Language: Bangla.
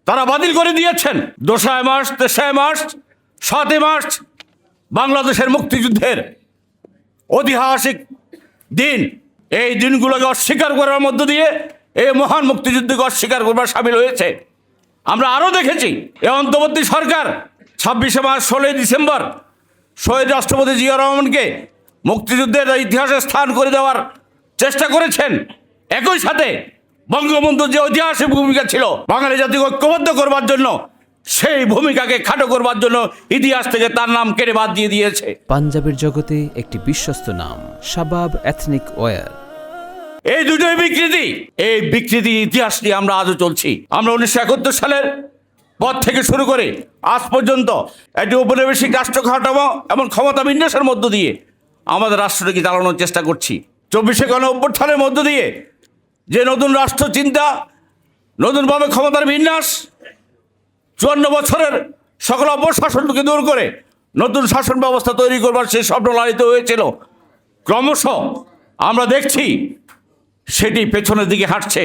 তারা বাতিল করে দিয়েছেন। 2 মার্চ, 3 মার্চ, 7 মার্চ বাংলাদেশের মুক্তিযুদ্ধের ঐতিহাসিক দিন। এই দিনগুলোকে অস্বীকার করার মধ্য দিয়ে এই মহান মুক্তিযুদ্ধকে অস্বীকার করবার সামিল হয়েছে। আমরা আরও দেখেছি এই অন্তর্বর্তী সরকার 26 মার্চ, 16 ডিসেম্বর শহীদ রাষ্ট্রপতি জিয়া রহমানকে মুক্তিযুদ্ধের ইতিহাসে স্থান করে দেওয়ার চেষ্টা করেছেন। একই সাথে বঙ্গবন্ধুর যে ঐতিহাসিক ভূমিকা ছিল বাঙালি জাতিকে ঐক্যবদ্ধ করবার জন্য, সেই ভূমিকাকে খাটো করবার জন্য ইতিহাস থেকে তার নাম কেটে বাদ দিয়ে দিয়েছে। পাঞ্জাবের জগতে একটি বিশ্বস্ত নাম শাবাব এথনিক ওয়্যার। এই দুটোই বিকৃতি। এই বিকৃতির ইতিহাস নিয়ে আমরা আজও চলছি। আমরা 1971 সালের পর থেকে শুরু করে আজ পর্যন্ত একটি ঔপনিবেশিক রাষ্ট্র কাঠামো এবং ক্ষমতা বিন্যাসের মধ্য দিয়ে আমাদের রাষ্ট্রটাকে চালানোর চেষ্টা করছি। 24শে গণঅভ্যুত্থানের মধ্য দিয়ে যে নতুন রাষ্ট্র চিন্তা, নতুনভাবে ক্ষমতার বিন্যাস, 54 বছরের সকল অপশাসনকে দূর করে নতুন শাসন ব্যবস্থা তৈরি করবার সেই স্বপ্ন লালিত হয়েছিল, ক্রমশ আমরা দেখছি সেটি পেছনের দিকে হাঁটছে।